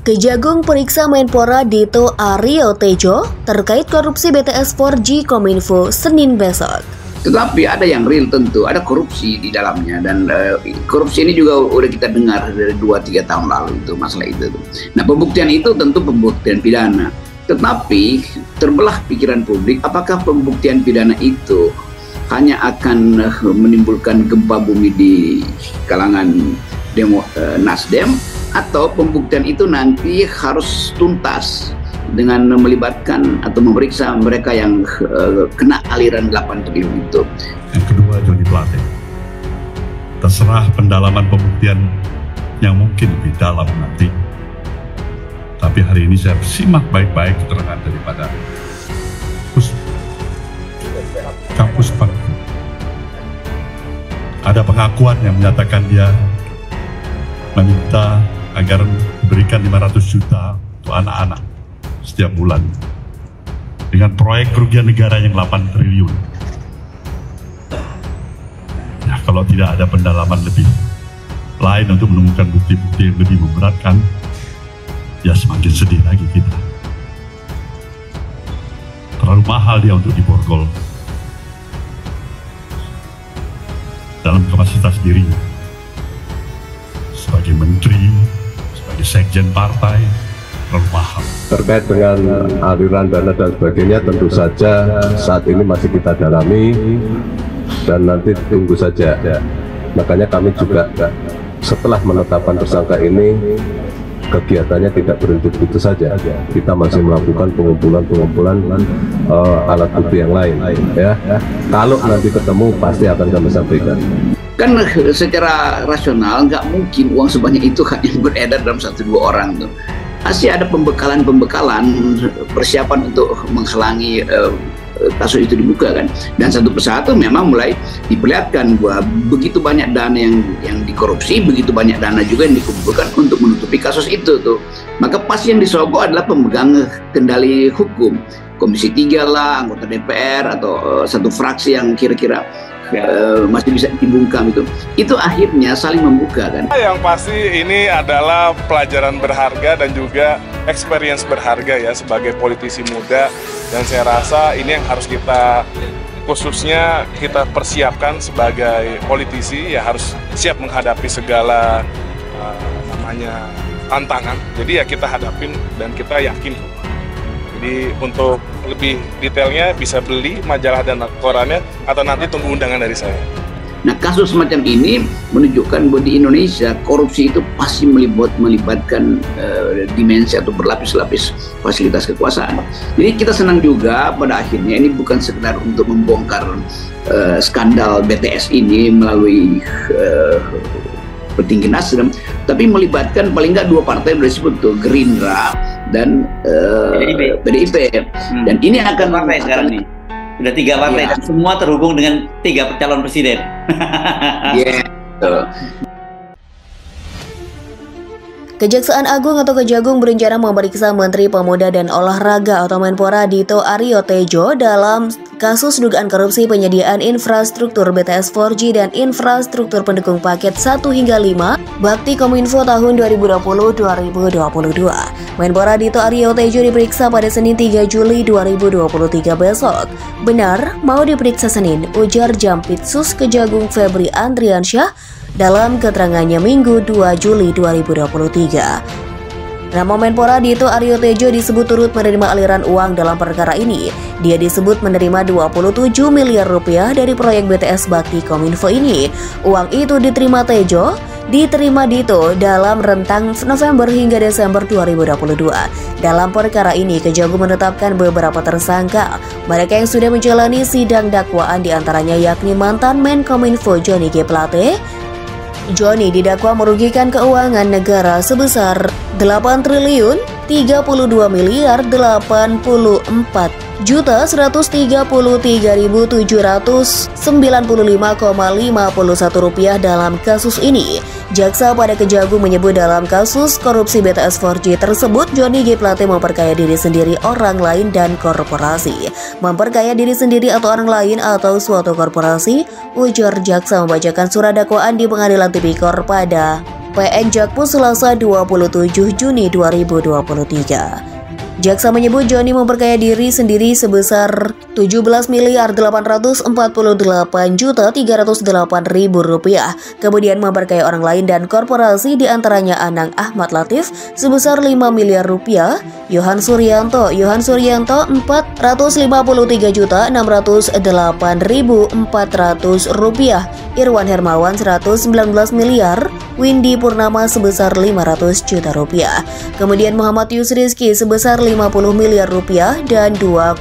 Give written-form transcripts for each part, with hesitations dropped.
Kejagung periksa Menpora Dito Aryo Tejo terkait korupsi BTS 4G Kominfo Senin besok. Tetapi ada yang real tentu, ada korupsi di dalamnya dan korupsi ini juga udah kita dengar dari 2-3 tahun lalu itu masalah itu. Nah, pembuktian itu tentu pembuktian pidana. Tetapi terbelah pikiran publik, apakah pembuktian pidana itu hanya akan menimbulkan gempa bumi di kalangan Nasdem, atau pembuktian itu nanti harus tuntas dengan melibatkan atau memeriksa mereka yang kena aliran 8 triliun itu. Yang kedua, Johnny Plate. Terserah pendalaman pembuktian yang mungkin lebih dalam nanti. Tapi hari ini saya simak baik-baik keterangan daripada kampus Pak. Ada pengakuan yang menyatakan dia meminta agar diberikan 500 juta untuk anak-anak setiap bulan dengan proyek kerugian negara yang 8 triliun. Nah, kalau tidak ada pendalaman lebih lain untuk menemukan bukti-bukti yang lebih memberatkan, ya semakin sedih lagi kita. Terlalu mahal dia untuk diborgol dalam kapasitas dirinya sebagai menteri, sebagai sekjen partai, terlalu mahal. Terkait dengan aliran dana dan sebagainya, tentu saja saat ini masih kita dalami dan nanti tunggu saja. Makanya kami juga setelah menetapkan tersangka ini, kegiatannya tidak berhenti begitu saja. Kita masih melakukan pengumpulan alat bukti yang lain. Ya, kalau nanti ketemu pasti akan kami sampaikan. Kan secara rasional nggak mungkin uang sebanyak itu hanya beredar dalam 1-2 orang tuh. Pasti ada pembekalan persiapan untuk menghalangi kasus itu dibuka kan. Dan satu persatu memang mulai diperlihatkan bahwa begitu banyak dana yang dikorupsi, begitu banyak dana juga yang dikumpulkan untuk menutupi kasus itu tuh. Maka pasti yang disogok adalah pemegang kendali hukum, Komisi 3 lah, anggota DPR atau satu fraksi yang kira-kira masih bisa dibungkam itu akhirnya saling membuka kan. Yang pasti ini adalah pelajaran berharga dan juga experience berharga ya sebagai politisi muda, dan saya rasa ini yang harus kita khususnya kita persiapkan sebagai politisi, ya harus siap menghadapi segala namanya tantangan. Jadi ya kita hadapin dan kita yakin. Jadi untuk lebih detailnya bisa beli majalah dan korannya atau nanti tunggu undangan dari saya. Nah, kasus semacam ini menunjukkan bahwa di Indonesia korupsi itu pasti melibatkan dimensi atau berlapis-lapis fasilitas kekuasaan. Jadi kita senang juga pada akhirnya ini bukan sekedar untuk membongkar skandal BTS ini melalui petinggi Nasdem, tapi melibatkan paling nggak 2 partai yang disebut tuh, Gerindra dan PDIP. Dan ini akan partai sekarang nih. Udah 3 partai dan semua terhubung dengan 3 calon presiden. Yeah. Kejaksaan Agung atau Kejagung berencana memeriksa Menteri Pemuda dan Olahraga atau Menpora Dito Aryo Tejo dalam kasus dugaan korupsi penyediaan infrastruktur BTS 4G dan infrastruktur pendukung paket 1 hingga 5 Bakti Kominfo tahun 2020-2022. Menpora Dito Aryo Tejo diperiksa pada Senin 3 Juli 2023 besok. Benar, mau diperiksa Senin, ujar Jampitsus Kejagung Febri Andriansyah dalam keterangannya Minggu 2 Juli 2023. Nama Menpora Dito Aryo Tejo disebut turut menerima aliran uang dalam perkara ini. Dia disebut menerima 27 miliar rupiah dari proyek BTS Bakti Kominfo ini. Uang itu diterima Dito dalam rentang November hingga Desember 2022. Dalam perkara ini, Kejagung menetapkan beberapa tersangka. Mereka yang sudah menjalani sidang dakwaan diantaranya yakni mantan Menkominfo Johnny G. Plate. Johnny didakwa merugikan keuangan negara sebesar 8 triliun 32 miliar 84 1.133.795,51 rupiah dalam kasus ini. Jaksa pada Kejagung menyebut dalam kasus korupsi BTS 4G tersebut, Johnny G. Plate memperkaya diri sendiri, orang lain, dan korporasi. Memperkaya diri sendiri atau orang lain atau suatu korporasi, ujar jaksa membacakan surat dakwaan di Pengadilan Tipikor pada PN Jakpus Selasa 27 Juni 2023. Jaksa menyebut Joni memperkaya diri sendiri sebesar 17.848.308.000 rupiah, kemudian memperkaya orang lain dan korporasi diantaranya Anang Ahmad Latif sebesar 5 miliar rupiah, Yohan Suryanto 453.608.400 rupiah, Irwan Hermawan 119 miliar, Windy Purnama sebesar 500 juta rupiah, kemudian Muhammad Yusrizki sebesar 50 miliar rupiah dan 2,5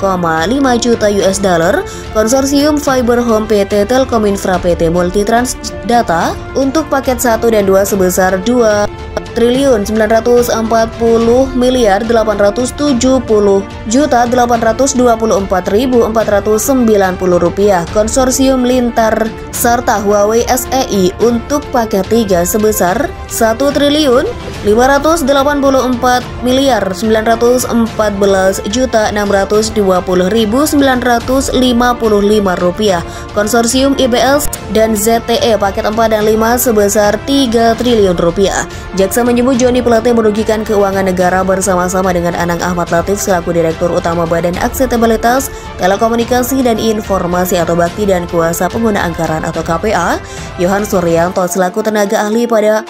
juta US dollar konsorsium Fiber Home PT Telkominfra PT Multitrans Data untuk paket 1 dan 2 sebesar 2.940.870.824.044 rupiah konsorsium Lintar serta Huawei SEI untuk paket 3 sebesar 1.514.914.620.955 rupiah konsorsium IBS dan ZTE paket 4 dan 5 sebesar 3 triliun rupiah. Jaksa menyebut Joni Plate merugikan keuangan negara bersama-sama dengan Anang Ahmad Latif selaku Direktur Utama Badan Aksesibilitas Telekomunikasi dan Informasi atau Bakti dan Kuasa Pengguna Anggaran atau KPA, Yohan Suryanto selaku tenaga ahli pada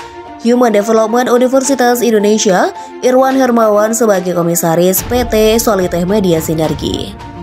Human Development Universitas Indonesia, Irwan Hermawan sebagai Komisaris PT Soliteh Media Sinergi.